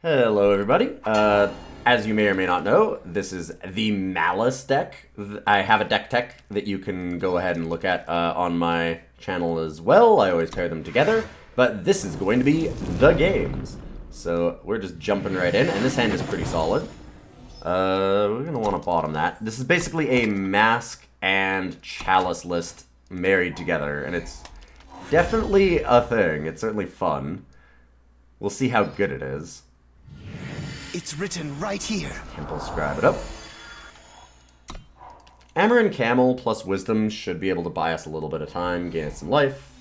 Hello everybody, as you may or may not know, this is the Malice deck. I have a deck tech that you can go ahead and look at on my channel as well. I always pair them together, but this is going to be the games. So we're just jumping right in, and this hand is pretty solid. We're going to want to bottom that. This is basically a Mask and Chalice list married together, and it's definitely a thing. It's certainly fun. We'll see how good it is. It's written right here. Temple Scribe it up. Amaran Camel plus Wisdom should be able to buy us a little bit of time, gain us some life.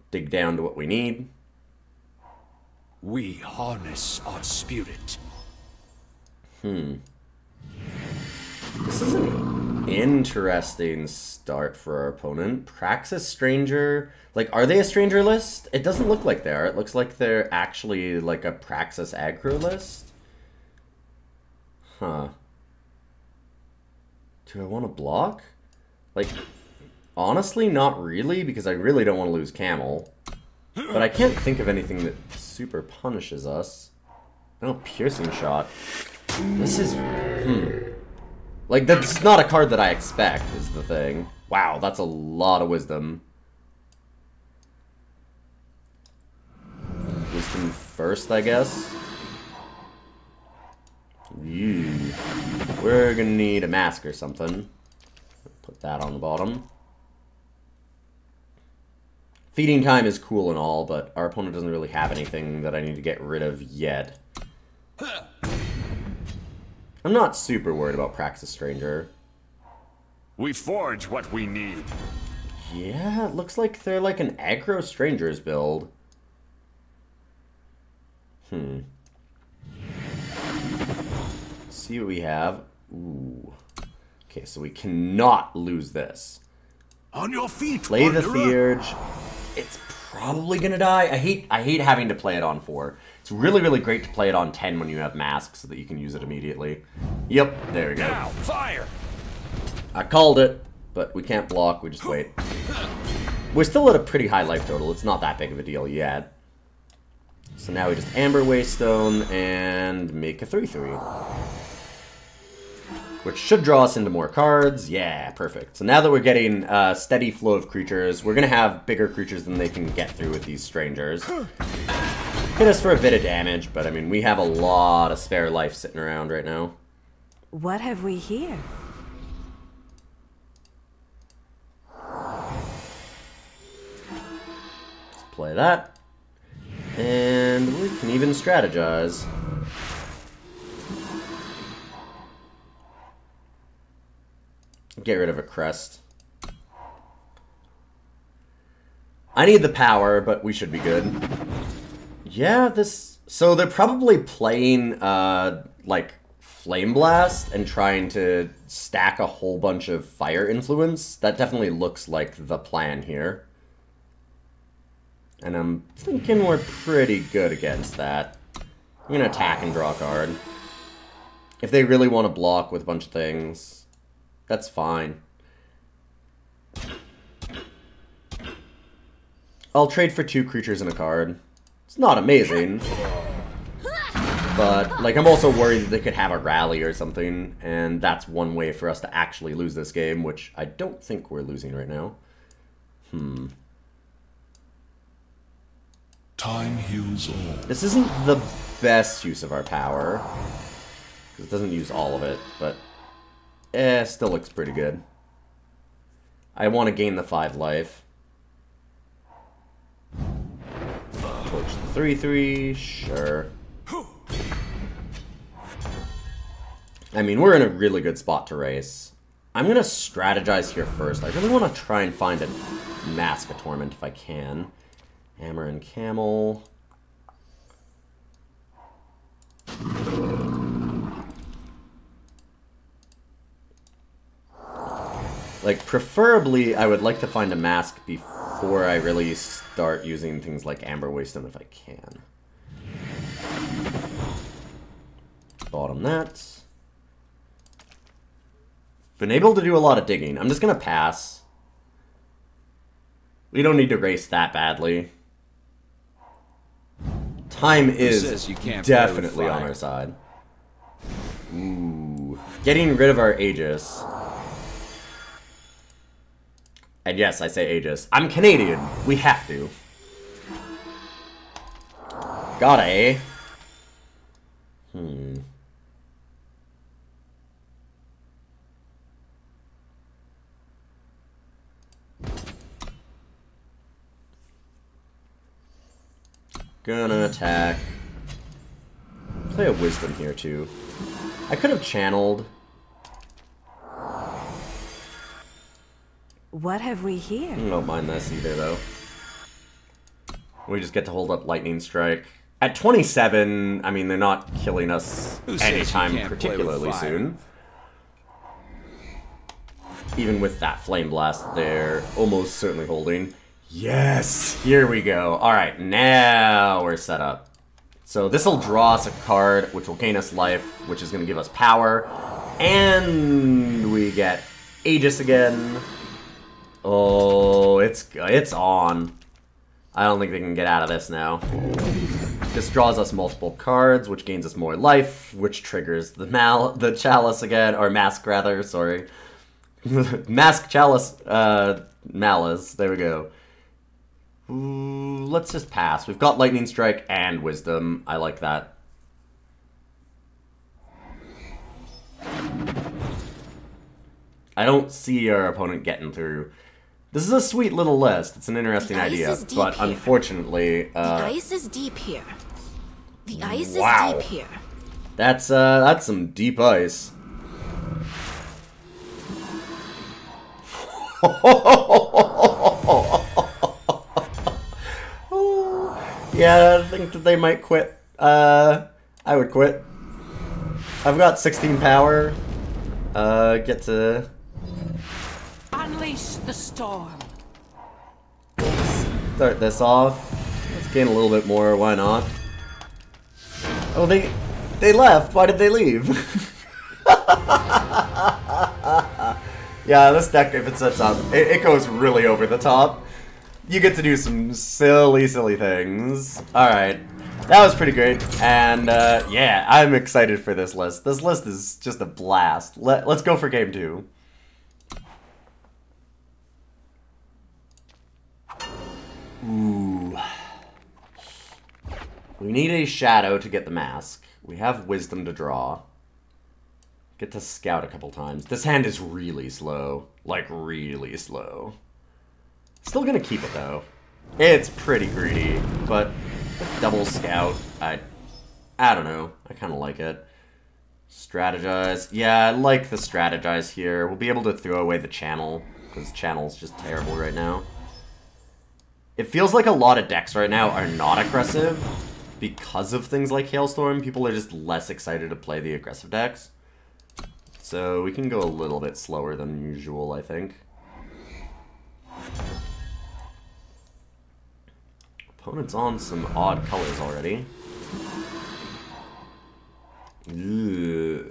Dig down to what we need. We harness our spirit. This is an interesting start for our opponent. Praxis Stranger. Like, are they a Stranger list? It doesn't look like they are. It looks like they're actually like a Praxis aggro list. Huh. Do I want to block? Like, honestly, not really, because I really don't want to lose Camel. But I can't think of anything that super punishes us. No Piercing Shot. This is... Like, that's not a card that I expect, is the thing. Wow, that's a lot of Wisdom. Wisdom first, I guess. Ew. We're gonna need a Mask or something. Put that on the bottom. Feeding Time is cool and all, but our opponent doesn't really have anything that I need to get rid of yet. I'm not super worried about Praxis Stranger. We forge what we need. Yeah, it looks like they're like an aggro Strangers build. Let's see what we have. Ooh. Okay, so we cannot lose this. On your feet. Play the Wanderer. Theurge. It's probably gonna die. I hate having to play it on 4. It's really, really great to play it on 10 when you have Mask so that you can use it immediately. Yep, there we go. Now, fire! I called it, but we can't block, we just wait. We're still at a pretty high life total. It's not that big of a deal yet. So now we just Amber Waystone and make a 3/3. Which should draw us into more cards. Yeah, perfect. So now that we're getting a steady flow of creatures, we're going to have bigger creatures than they can get through with these Strangers. Hit us for a bit of damage, but I mean, we have a lot of spare life sitting around right now. What have we here? Let's play that. And we can even strategize. Get rid of a Crest. I need the power, but we should be good. Yeah, this... So they're probably playing, like, Flame Blast and trying to stack a whole bunch of Fire Influence. That definitely looks like the plan here. And I'm thinking we're pretty good against that. I'm gonna attack and draw a card. If they really want to block with a bunch of things, that's fine. I'll trade for 2 creatures and a card. It's not amazing. But, like, I'm also worried that they could have a rally or something, and that's one way for us to actually lose this game, which I don't think we're losing right now. Time heals all. This isn't the best use of our power, because it doesn't use all of it, but still looks pretty good. I want to gain the 5 life. Torch the 3/3, sure. I mean, we're in a really good spot to race. I'm going to strategize here first. I really want to try and find a Mask of Torment if I can. Amaran Camel. Like, preferably, I would like to find a Mask before I really start using things like Amber Waystone if I can. Bottom that. Been able to do a lot of digging. I'm just going to pass. We don't need to race that badly. Time is says you can't play with definitely on fire? our side. Ooh. Getting rid of our Aegis. And yes, I say Aegis. I'm Canadian. We have to. Got a. Gonna attack. Play a Wisdom here, too. I could have channeled. What have we here? I don't mind this either, though. We just get to hold up Lightning Strike. At 27, I mean, they're not killing us Who says you anytime can't play with particularly fire? soon. Even with that Flame Blast there, almost certainly holding. Yes! Here we go. Alright, now we're set up. So this will draw us a card, which will gain us life, which is going to give us power. And we get Aegis again. Oh, it's on. I don't think they can get out of this now. This draws us multiple cards, which gains us more life, which triggers the Chalice again, or Mask rather, sorry. Mask, Chalice, Malice, there we go. Ooh, let's just pass. We've got Lightning Strike and Wisdom. I like that. I don't see our opponent getting through. This is a sweet little list. It's an interesting idea, but unfortunately, the ice is deep here. The ice wow. is deep here. That's some deep ice. Yeah, I think that they might quit. I would quit. I've got 16 power. Get to Unleash the storm. start this off. Let's gain a little bit more. Why not? Oh, they left. Why did they leave? Yeah, this deck, if it sets up, it goes really over the top. You get to do some silly, silly things. Alright. That was pretty great. And, yeah, I'm excited for this list. This list is just a blast. Let's go for game 2. Ooh. We need a Shadow to get the Mask. We have Wisdom to draw. Get to scout a couple times. This hand is really slow. Like, really slow. Still gonna keep it, though. It's pretty greedy, but with double scout, I don't know. I kind of like it. Strategize. Yeah, I like the Strategize here. We'll be able to throw away the Channel, because Channel's just terrible right now. It feels like a lot of decks right now are not aggressive because of things like Hailstorm. People are just less excited to play the aggressive decks. So we can go a little bit slower than usual, I think. Opponent's on some odd colors already. Ugh.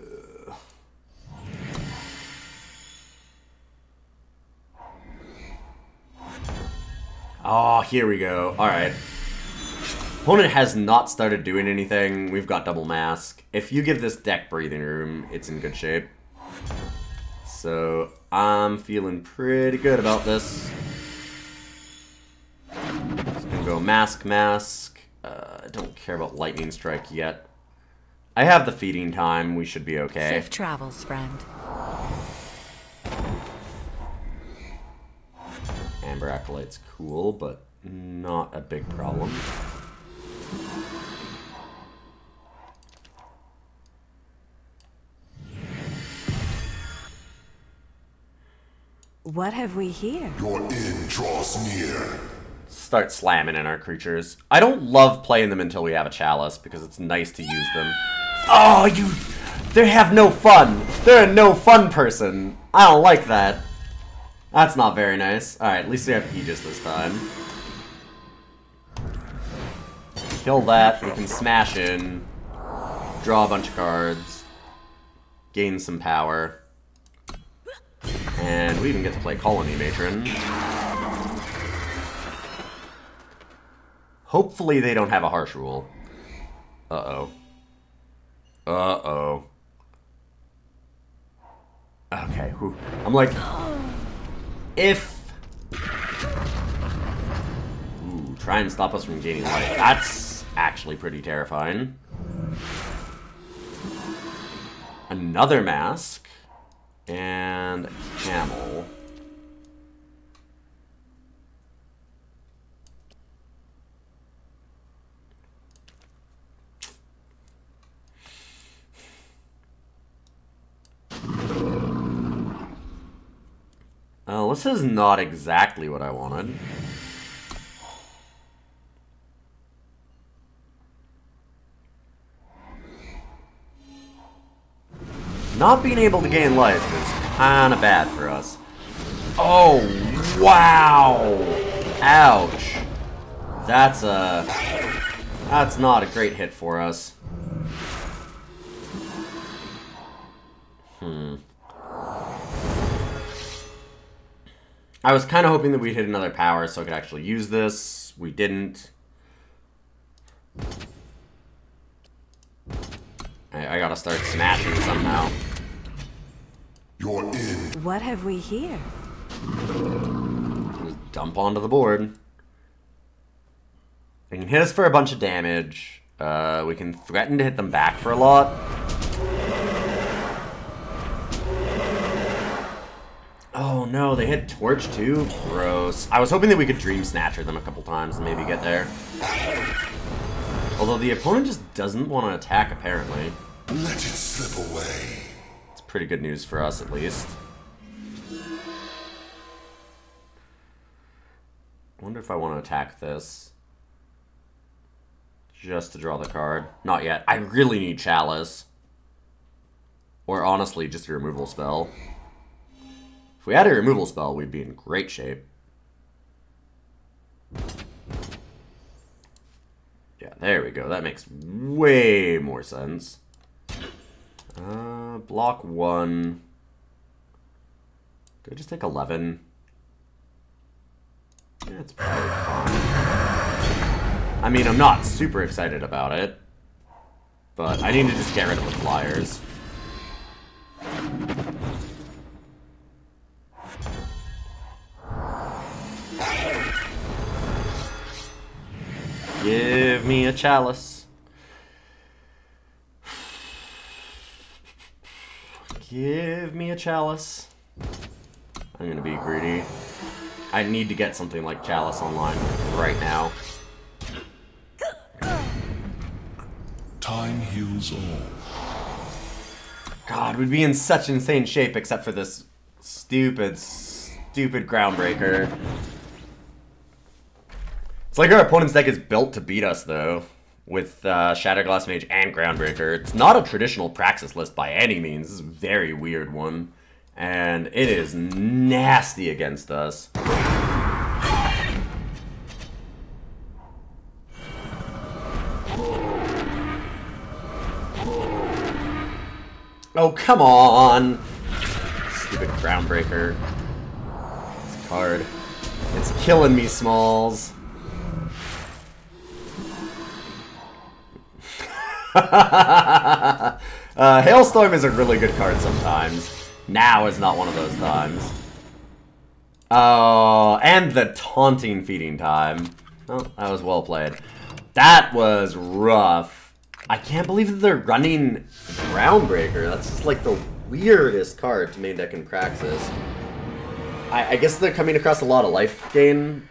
Oh, here we go. Alright. Opponent has not started doing anything. We've got double mask. If you give this deck breathing room, it's in good shape. So, I'm feeling pretty good about this. Just gonna go mask, mask. I don't care about lightning strike yet. I have the feeding time. We should be okay. Safe travels, friend. Amber Acolyte's cool, but not a big problem. What have we here? Your end draws near. Start slamming in our creatures. I don't love playing them until we have a Chalice, because it's nice to use them. Oh, you... They have no fun. They're a no fun person. I don't like that. That's not very nice. Alright, at least we have Aegis this time. Kill that. We can smash in. Draw a bunch of cards. Gain some power. And we even get to play Colony Matron. Hopefully they don't have a Harsh Rule. Uh-oh. Uh-oh. Okay, whew. I'm like, if... Ooh, try and stop us from gaining life. That's actually pretty terrifying. Another mask. And a camel. Oh, this is not exactly what I wanted. Not being able to gain life is kinda bad for us. Oh, wow! Ouch. That's not a great hit for us. I was kind of hoping that we'd hit another power so I could actually use this. We didn't. I gotta start smashing somehow. You're in. What have we here? Just dump onto the board. They can hit us for a bunch of damage. We can threaten to hit them back for a lot. Oh no, they hit Torch too? Gross. I was hoping that we could Dreamsnatcher them a couple times and maybe get there. Although the opponent just doesn't want to attack, apparently. Let it slip away. It's pretty good news for us, at least. I wonder if I want to attack this. Just to draw the card. Not yet. I really need Chalice. Or honestly, just a removal spell. If we had a removal spell, we'd be in great shape. Yeah, there we go. That makes way more sense. Block 1. Do I just take 11? Yeah, it's probably fine. I mean, I'm not super excited about it. But I need to just get rid of the flyers. Give me a Chalice. Give me a Chalice. I'm gonna be greedy. I need to get something like Chalice online right now. Time heals all. God, we'd be in such insane shape except for this stupid Groundbreaker. It's like our opponent's deck is built to beat us, though, with Shatterglass Mage and Groundbreaker. It's not a traditional Praxis list by any means. This is a very weird one. And it is nasty against us. Oh, come on! Stupid Groundbreaker. This card. It's killing me, Smalls. Hailstorm is a really good card sometimes. Now is not one of those times. Oh, and the taunting feeding time. Oh, that was well played. That was rough. I can't believe that they're running Groundbreaker. That's just like the weirdest card to main deck in Praxis. I guess they're coming across a lot of life gain.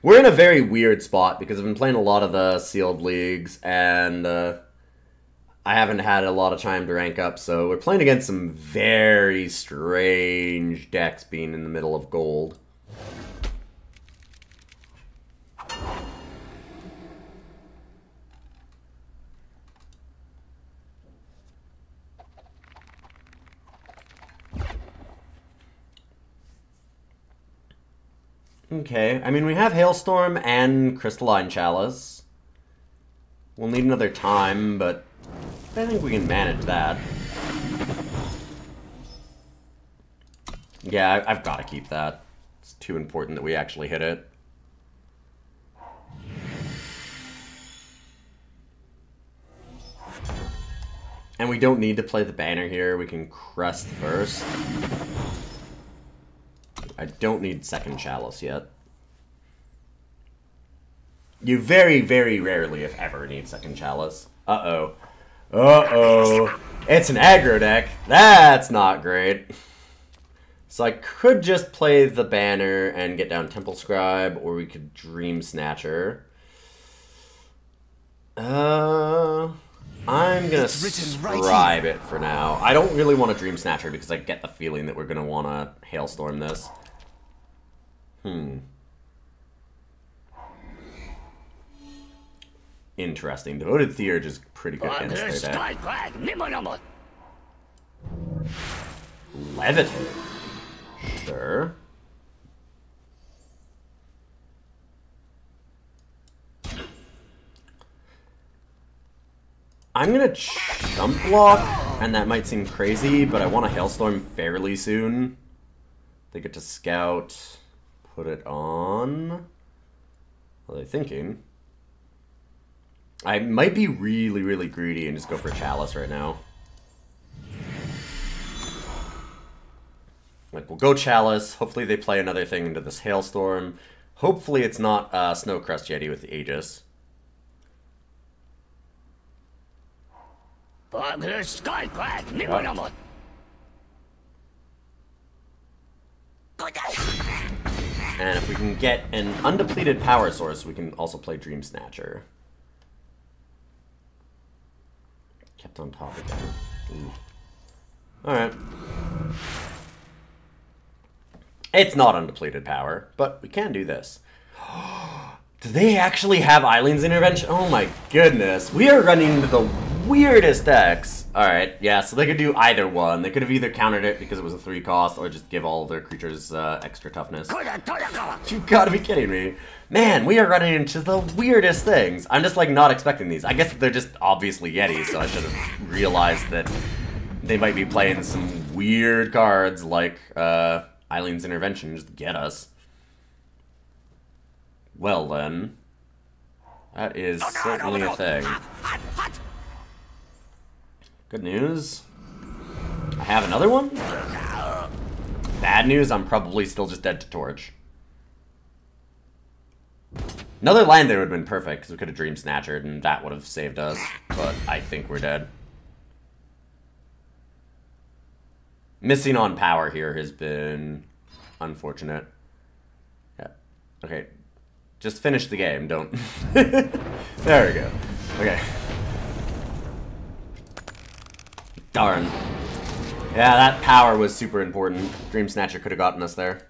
We're in a very weird spot because I've been playing a lot of the sealed leagues and I haven't had a lot of time to rank up, so we're playing against some very strange decks being in the middle of gold. Okay, I mean, we have Hailstorm and Crystalline Chalice. We'll need another time, but I think we can manage that. Yeah, I've got to keep that. It's too important that we actually hit it. And we don't need to play the banner here. We can Crest first. I don't need second Chalice yet. You very, very rarely, if ever, need second Chalice. Uh-oh. Uh-oh. It's an aggro deck. That's not great. So I could just play the banner and get down Temple Scribe, or we could Dreamsnatcher. I'm gonna Scribe it for now. I don't really want to Dreamsnatcher because I get the feeling that we're gonna want to Hailstorm this. Interesting. Devoted Theurge is pretty good against their deck. Levitate. Sure. I'm gonna jump block, and that might seem crazy, but I want a Hailstorm fairly soon. They get to scout, put it on. What are they thinking? I might be really, really greedy and just go for Chalice right now. Like, we'll go Chalice. Hopefully they play another thing into this Hailstorm. Hopefully it's not Snowcrest Yeti with the Aegis. Yep. And if we can get an undepleted power source, we can also play Dreamsnatcher. Kept on top again. Alright. It's not undepleted power, but we can do this. Do they actually have Eileen's Intervention? Oh my goodness. We are running into the weirdest decks. Alright, yeah, so they could do either one. They could have either countered it because it was a 3 cost, or just give all of their creatures extra toughness. You've got to be kidding me. Man, we are running into the weirdest things. I'm just, like, not expecting these. I guess they're just obviously Yetis, so I should have realized that they might be playing some weird cards like Eileen's Intervention just to get us. Well, then. That is certainly a thing. Good news. I have another one? Bad news, I'm probably still just dead to Torch. Another land there would have been perfect, because we could have Dreamsnatchered, and that would have saved us. But I think we're dead. Missing on power here has been unfortunate. Yeah. Okay. Just finish the game, don't... There we go. Okay. Darn. Yeah, that power was super important. Dreamsnatcher could have gotten us there.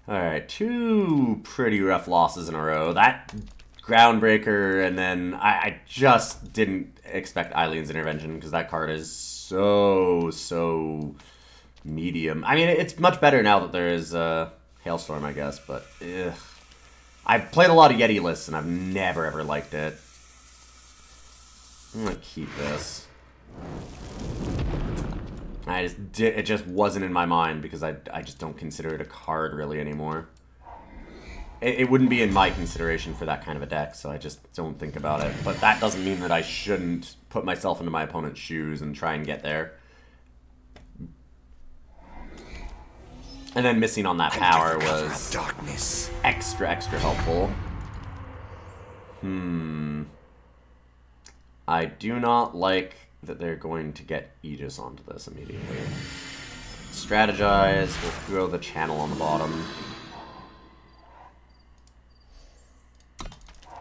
Alright, 2 pretty rough losses in a row. That Groundbreaker, and then I just didn't expect Eileen's Intervention, because that card is so medium. I mean, it's much better now that there is Hailstorm, I guess, but ugh. I've played a lot of Yeti lists, and I've never ever liked it. I'm gonna keep this. It just wasn't in my mind because I just don't consider it a card really anymore. It wouldn't be in my consideration for that kind of a deck, so I just don't think about it. But that doesn't mean that I shouldn't put myself into my opponent's shoes and try and get there. And then missing on that power was extra helpful. I do not like that they're going to get Aegis onto this immediately. Strategize. We'll throw the channel on the bottom.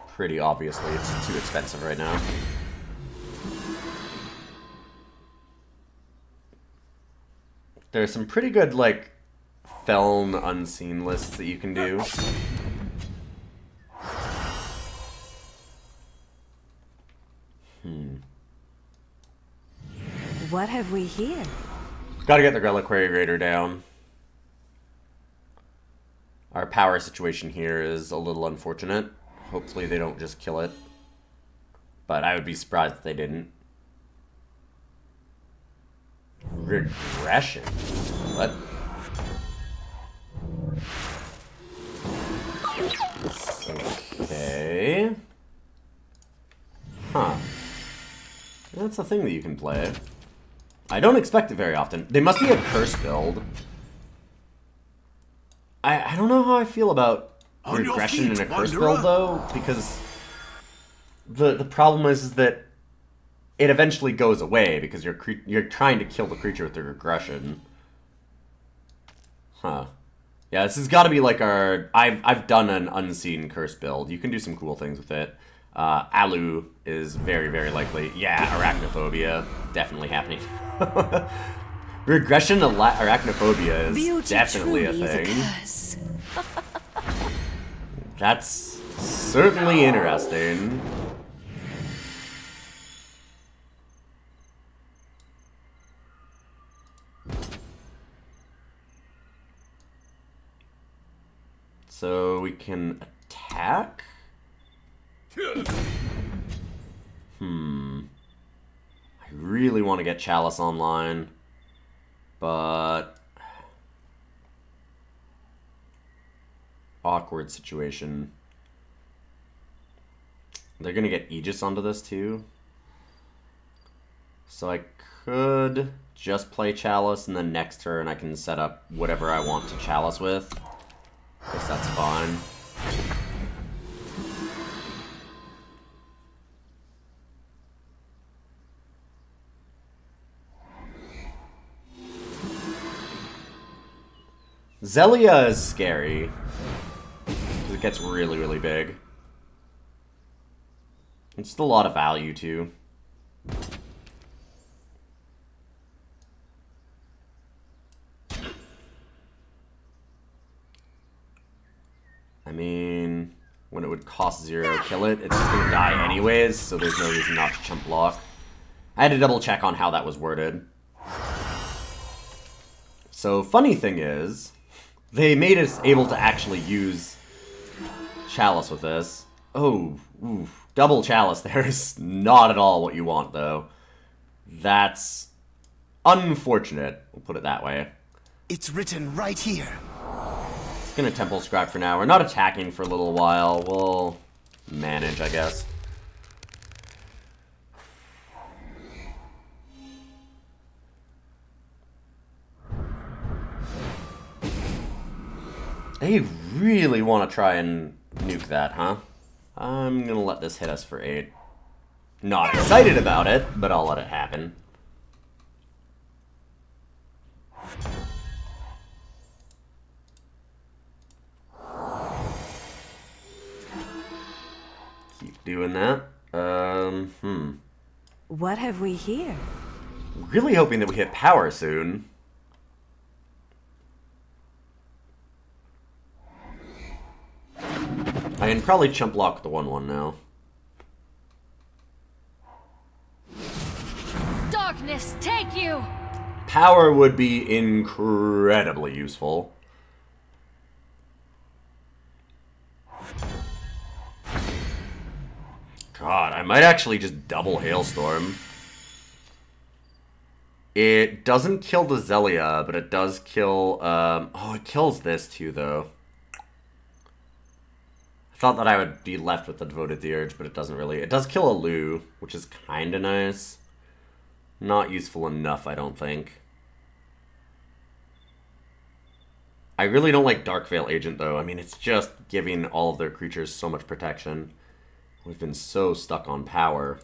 Pretty obviously, it's too expensive right now. There's some pretty good, like, Feln unseen lists that you can do. What have we here? Gotta get the Reliquary Raider down. Our power situation here is a little unfortunate. Hopefully they don't just kill it. But I would be surprised if they didn't. Regression? What? Okay. That's a thing that you can play. I don't expect it very often. They must be a curse build. I don't know how I feel about regression in a curse build, though, because the problem is that it eventually goes away because you're trying to kill the creature with the regression. Huh. Yeah, this has got to be like our... I've done an unseen curse build. You can do some cool things with it. Alu is very, very likely. Yeah, arachnophobia. Definitely happening. Regression arachnophobia is Beauty definitely a truly is thing. curse. That's certainly interesting. So we can attack? I really want to get Chalice online, but awkward situation. They're gonna get Aegis onto this too. So I could just play Chalice, and then next turn I can set up whatever I want to Chalice with. Guess that's fine. Zelia is scary. Because it gets really, really big. It's just a lot of value, too. I mean, when it would cost 0 to kill it, it's just going to die anyways, so there's no reason not to chump block. I had to double check on how that was worded. So, funny thing is, they made us able to actually use Chalice with this. Oh, oof. Double Chalice there is not at all what you want, though. That's unfortunate, we'll put it that way. It's written right here. It's gonna Temple Scribe for now. We're not attacking for a little while. We'll manage, I guess. They really want to try and nuke that, huh? I'm gonna let this hit us for 8. Not excited about it, but I'll let it happen. Keep doing that. What have we here? Really hoping that we hit power soon. I can probably chump block the 1/1 now. Darkness, take you! Power would be incredibly useful. God, I might actually just double Hailstorm. It doesn't kill the Zelia, but it does kill... oh, it kills this too, though. I thought that I would be left with the Devoted Theurge, but it doesn't really. It does kill a Lu, which is kind of nice. Not useful enough, I don't think. I really don't like Dark Veil Agent, though. I mean, it's just giving all of their creatures so much protection. We've been so stuck on power.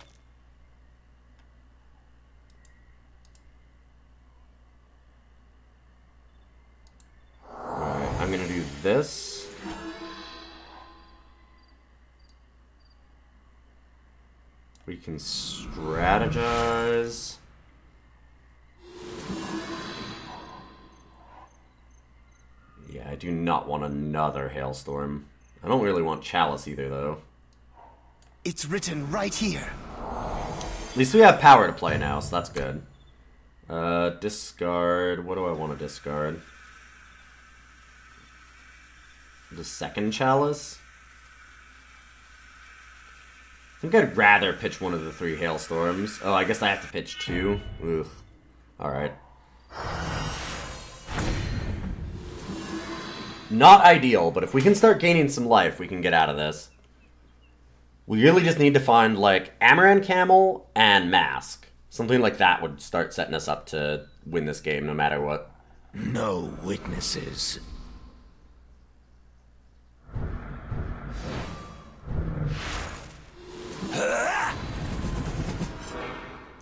Alright, I'm gonna do this. We can strategize. Yeah, I do not want another Hailstorm. I don't really want Chalice either, though. It's written right here. At least we have power to play now, so that's good. Discard. What do I want to discard? The second Chalice? I think I'd rather pitch one of the 3 Hailstorms. Oh, I guess I have to pitch 2. Ugh. Alright. Not ideal, but if we can start gaining some life, we can get out of this. We really just need to find, like, Amaran Camel and Mask. Something like that would start setting us up to win this game no matter what. No witnesses.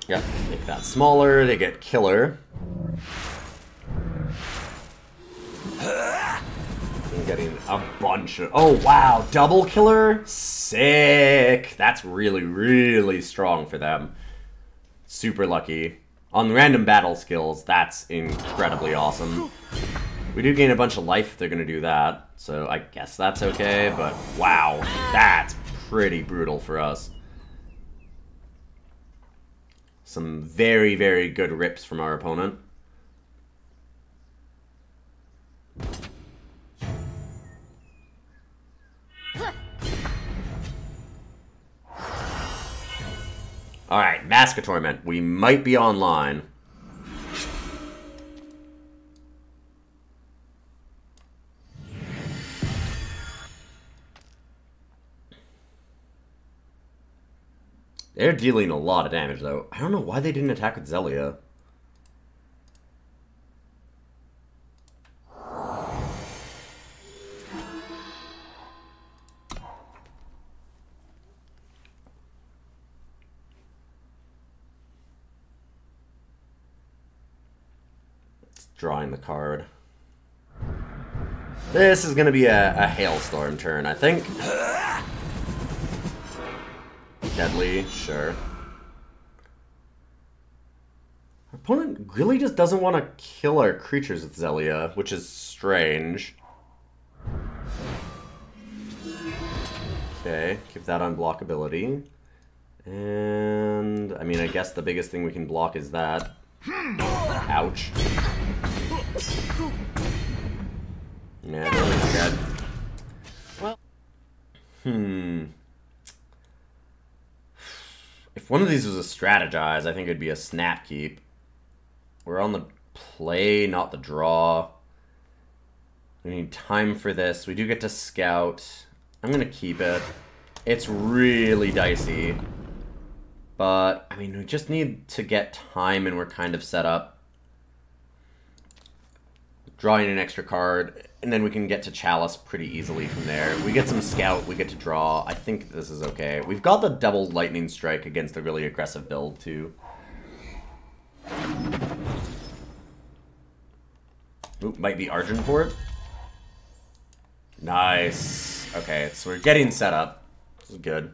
Yep, make that smaller, they get killer. I'm getting a bunch of... Oh, wow, double killer? Sick! That's really, really strong for them. Super lucky. On random battle skills, that's incredibly awesome. We do gain a bunch of life if they're gonna do that, so I guess that's okay, but wow, that's pretty brutal for us. Some very, very good rips from our opponent. Alright, Mask of Torment. We might be online. They're dealing a lot of damage, though. I don't know why they didn't attack with Zelia. Drawing the card. This is going to be a Hailstorm turn, I think. Deadly, sure. Our opponent really just doesn't want to kill our creatures with Zelia, which is strange. Okay, give that unblockability. And, I mean, I guess the biggest thing we can block is that. Ouch. Yeah, really dead. Well. If one of these was a Strategize, I think it'd be a Snap Keep. We're on the play, not the draw. We need time for this. We do get to scout. I'm gonna keep it. It's really dicey. But, I mean, we just need to get time and we're kind of set up. Drawing an extra card, and then we can get to Chalice pretty easily from there. We get some scout, we get to draw. I think this is okay. We've got the double lightning strike against a really aggressive build, too. Oop, might be Argenport. Nice. Okay, so we're getting set up. This is good.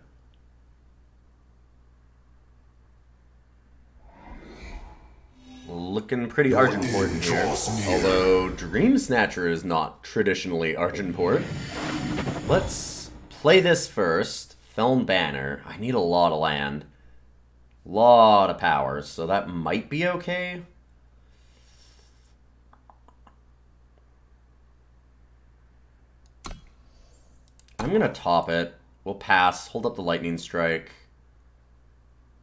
Looking pretty Argenport in here. Although Dreamsnatcher is not traditionally Argenport. Let's play this first. Feln Banner. I need a lot of land. Lot of powers, so that might be okay. I'm gonna top it. We'll pass. Hold up the lightning strike.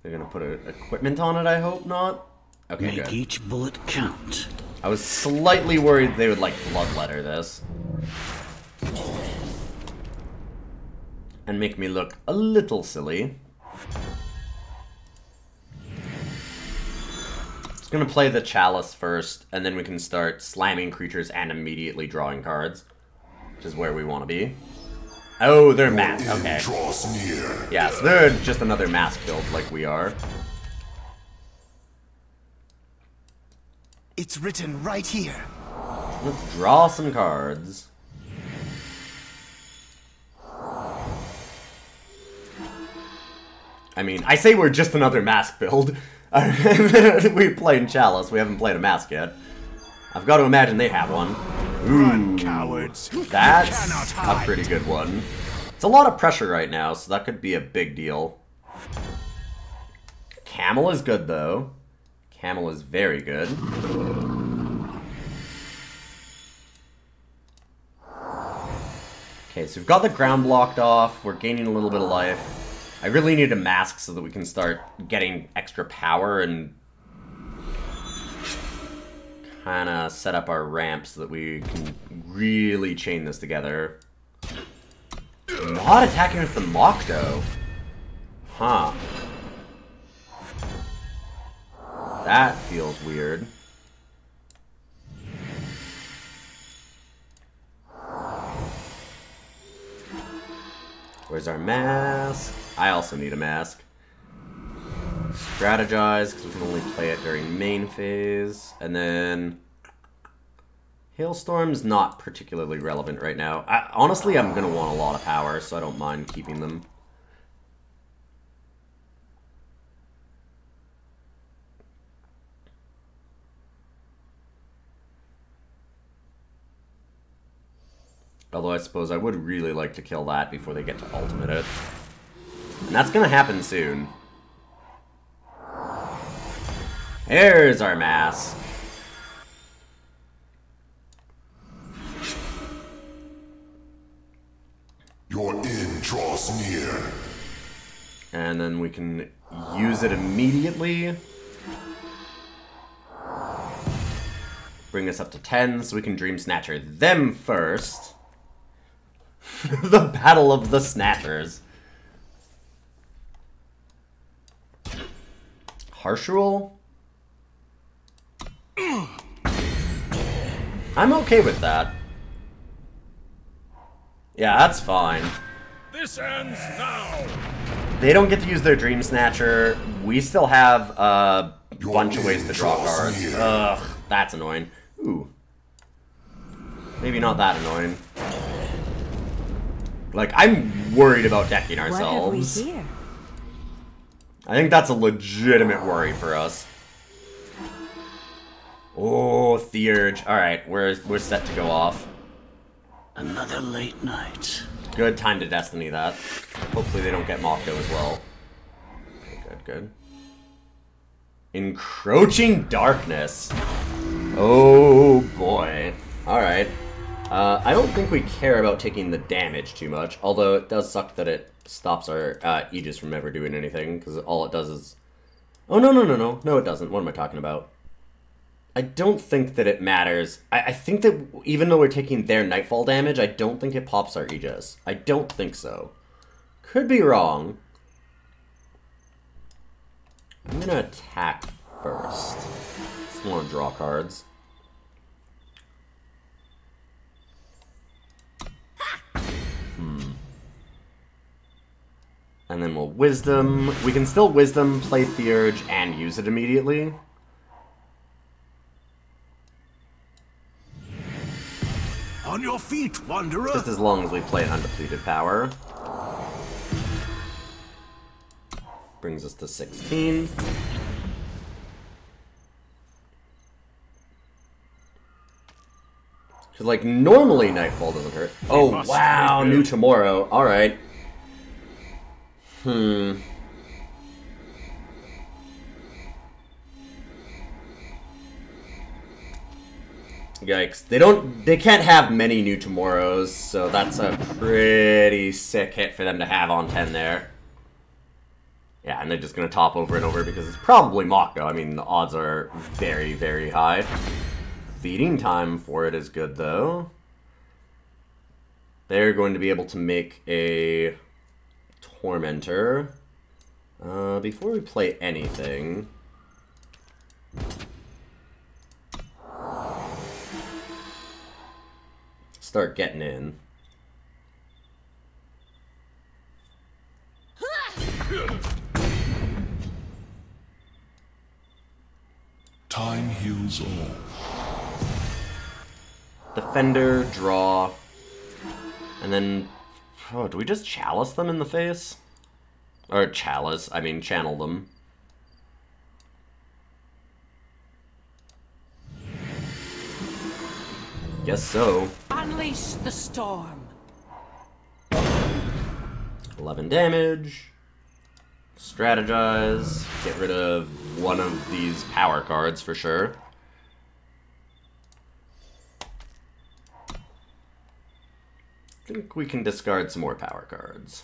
They're gonna put equipment on it, I hope not. Okay, Make good. each bullet count. I was slightly worried they would, like, bloodletter this. And make me look a little silly. Just gonna play the Chalice first, and then we can start slamming creatures and immediately drawing cards. Which is where we want to be. Oh, they're mask. Okay. Yeah, so they're just another mask build like we are. It's written right here. Let's draw some cards. I mean, I say we're just another mask build. We're playing Chalice. We haven't played a mask yet. I've got to imagine they have one. Ooh, Cowards. that's a pretty good one. It's a lot of pressure right now, so that could be a big deal. Camel is good, though. Camel is very good. Okay, so we've got the ground blocked off. We're gaining a little bit of life. I really need a mask so that we can start getting extra power and kind of set up our ramp so that we can really chain this together. Not attacking with the Mock, though. Huh. That feels weird. Where's our mask? I also need a mask. Strategize, because we can only play it during main phase. And then... Hailstorm's not particularly relevant right now. Honestly, I'm going to want a lot of power, so I don't mind keeping them. Although I suppose I would really like to kill that before they get to ultimate it. And that's gonna happen soon. Here's our mask. Your end draws near. And then we can use it immediately. Bring us up to 10, so we can Dreamsnatcher them first. The Battle of the Snatchers. Harsh Rule? I'm okay with that. Yeah, that's fine. This ends now. They don't get to use their Dreamsnatcher. We still have a bunch of ways to draw cards. Ugh, that's annoying. Ooh. Maybe not that annoying. Like, I'm worried about decking ourselves. What have we here? I think that's a legitimate worry for us. Oh, Theurge. Alright, we're set to go off. Another late night. Good time to Destiny that. Hopefully they don't get Mako as well. Okay, good, good. Encroaching Darkness. Oh, boy. Alright. I don't think we care about taking the damage too much, although it does suck that it stops our Aegis from ever doing anything, because all it does is... Oh, no, no, no, no. No, it doesn't. What am I talking about? I don't think that it matters. I think that even though we're taking their Nightfall damage, I don't think it pops our Aegis. I don't think so. Could be wrong. I'm gonna attack first. Just want to draw cards. And then we'll Wisdom. We can still Wisdom, play Theurge, and use it immediately. On your feet, Wanderer! Just as long as we play an undepleted power. Brings us to 16. Because, like, normally Nightfall doesn't hurt. Oh, wow, New Tomorrow. Alright. Yikes. They can't have many New Tomorrows, so that's a pretty sick hit for them to have on 10 there. Yeah, and they're just gonna top over and over because it's probably Mako. I mean, the odds are very, very high. Feeding time for it is good, though. They're going to be able to make a Tormentor. Before we play anything... Start getting in. Time heals all. Defender, draw, and then... Oh, do we just Chalice them in the face? Or Chalice, I mean channel them. Guess so. Unleash the storm. 11 damage. Strategize. Get rid of one of these power cards for sure. I think we can discard some more power cards.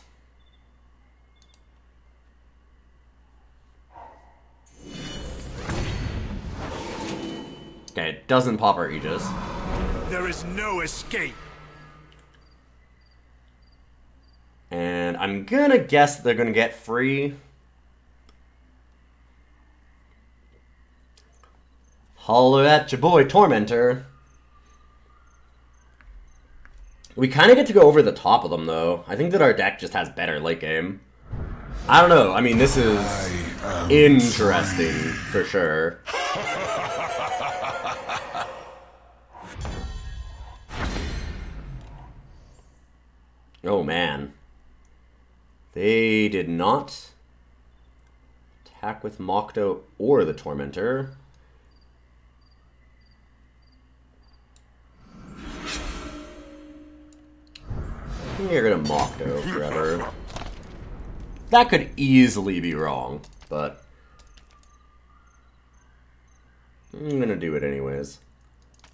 Okay, it doesn't pop our Aegis. There is no escape. And I'm gonna guess they're gonna get free. Holler at your boy, Tormentor. We kind of get to go over the top of them, though. I think that our deck just has better late game. I don't know. I mean, this is interesting, for sure. Oh, man. They did not attack with Mokto or the Tormentor. Get rid of Mokto forever. That could easily be wrong, but I'm gonna do it anyways.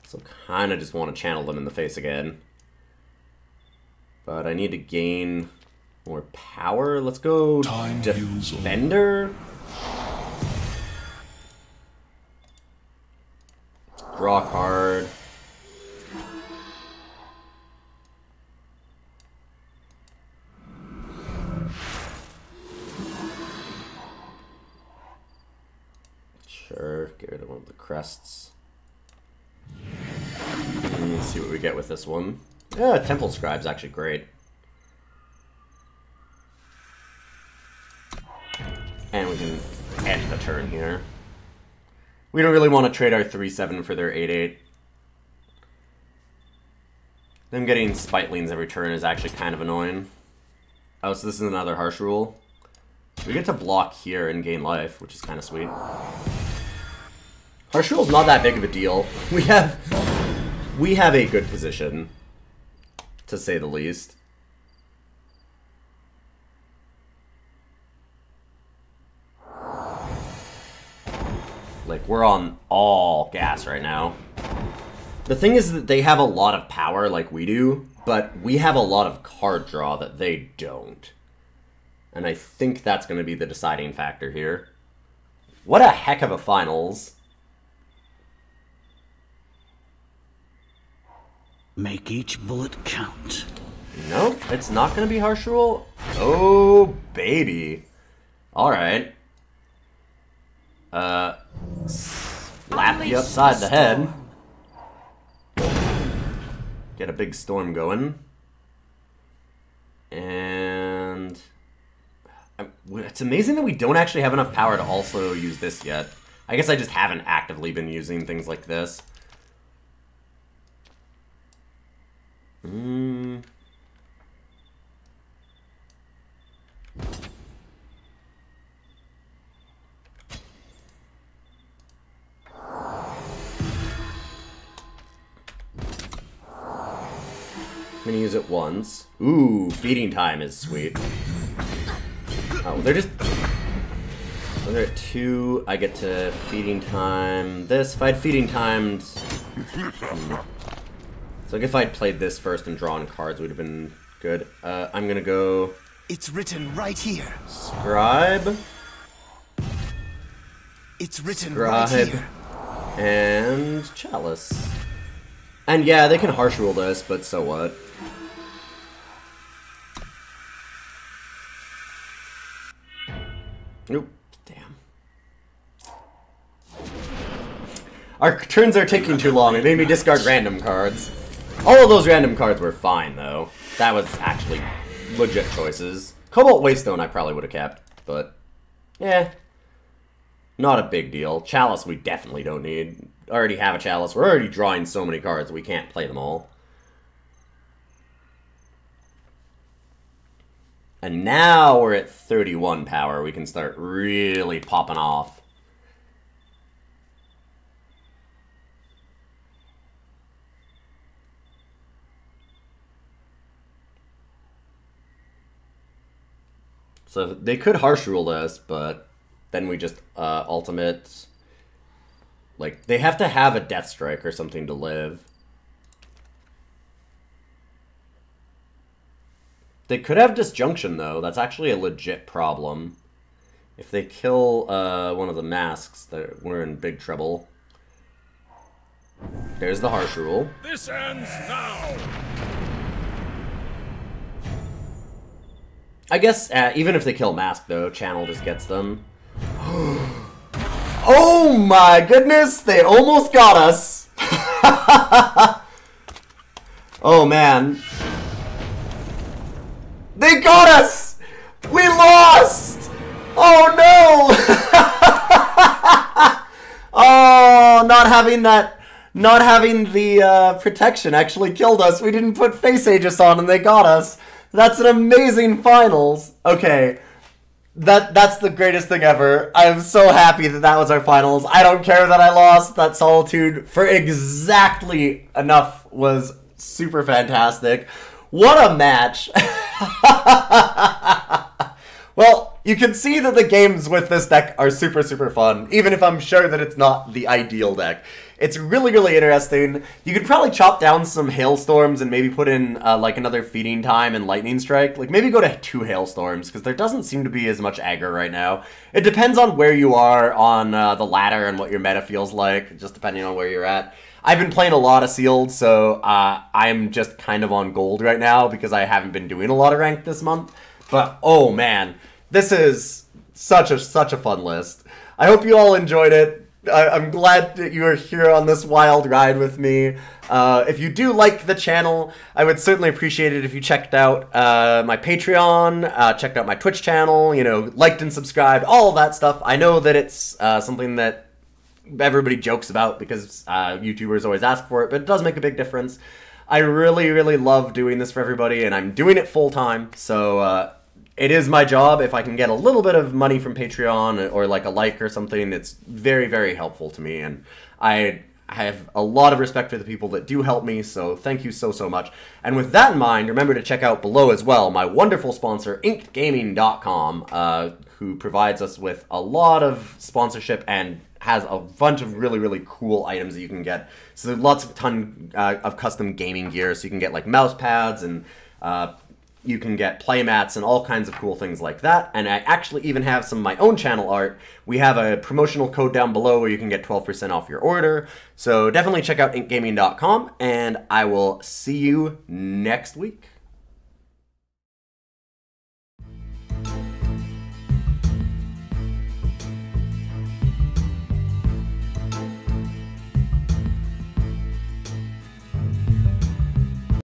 So kind of just want to channel them in the face again. But I need to gain more power. Let's go Defender. Draw card. Sure, get rid of one of the crests. Let's see what we get with this one. Yeah, Temple Scribe's actually great. And we can end the turn here. We don't really want to trade our 3-7 for their 8-8. Them getting Spitelings every turn is actually kind of annoying. Oh, so this is another Harsh Rule. We get to block here and gain life, which is kind of sweet. Harsh Rule's not that big of a deal. We have a good position, to say the least. Like, we're on all gas right now. The thing is that they have a lot of power like we do, but we have a lot of card draw that they don't. And I think that's going to be the deciding factor here. What a heck of a finals. Make each bullet count. Nope, it's not going to be Harsh Rule. Oh, baby. Alright. Slap you upside the head. Get a big storm going. And it's amazing that we don't actually have enough power to also use this yet. I guess I just haven't actively been using things like this. I'm gonna use it once. Ooh, feeding time is sweet. Oh, they're just... So they're at 2, I get to feeding time this. If I had feeding timed... So if I'd played this first and drawn cards, would have been good. I'm gonna go... It's written right here. Scribe. It's written Scribe. right here. And Chalice. And yeah, they can Harsh Rule this, but so what? Nope. Damn. Our turns are taking too long. It made me discard random cards. All of those random cards were fine, though. That was actually legit choices. Cobalt Waystone I probably would have kept, but... yeah. Not a big deal. Chalice we definitely don't need. Already have a Chalice. We're already drawing so many cards, we can't play them all. And now we're at 31 power. We can start really popping off. So they could Harsh Rule this, but then we just ultimate. Like, they have to have a Death Strike or something to live. They could have Disjunction, though. That's actually a legit problem. If they kill one of the masks, we're in big trouble. There's the Harsh Rule. This ends now. I guess even if they kill Mask, though, Channel just gets them. Oh my goodness, they almost got us. Oh man. They got us! We lost! Oh no! Oh, not having the protection actually killed us. We didn't put Face Aegis on and they got us. That's an amazing finals. Okay. That's the greatest thing ever. I'm so happy that was our finals. I don't care that I lost. That Solitude for exactly enough was super fantastic. What a match. Well, you can see that the games with this deck are super, super fun, even if I'm sure that it's not the ideal deck. It's really, really interesting. You could probably chop down some Hailstorms and maybe put in, like, another Feeding Time and Lightning Strike. Like, maybe go to 2 Hailstorms, because there doesn't seem to be as much aggro right now. It depends on where you are on the ladder and what your meta feels like, just depending on where you're at. I've been playing a lot of Sealed, so I'm just kind of on gold right now, because I haven't been doing a lot of ranked this month. But, oh man, this is such a fun list. I hope you all enjoyed it. I'm glad that you are here on this wild ride with me. If you do like the channel, I would certainly appreciate it if you checked out my Patreon, checked out my Twitch channel, you know, liked and subscribed, all of that stuff. I know that it's something that everybody jokes about because YouTubers always ask for it, but it does make a big difference. I really, really love doing this for everybody, and I'm doing it full time, so it is my job. If I can get a little bit of money from Patreon or like a like or something, it's very, very helpful to me, and I have a lot of respect for the people that do help me, so thank you so, so much. And with that in mind, remember to check out below as well my wonderful sponsor, inkedgaming.com, who provides us with a lot of sponsorship and has a bunch of really, really cool items that you can get. So lots of ton of custom gaming gear, so you can get like mouse pads and you can get playmats and all kinds of cool things like that. And I actually even have some of my own channel art. We have a promotional code down below where you can get 12% off your order. So definitely check out inkgaming.com, and I will see you next week.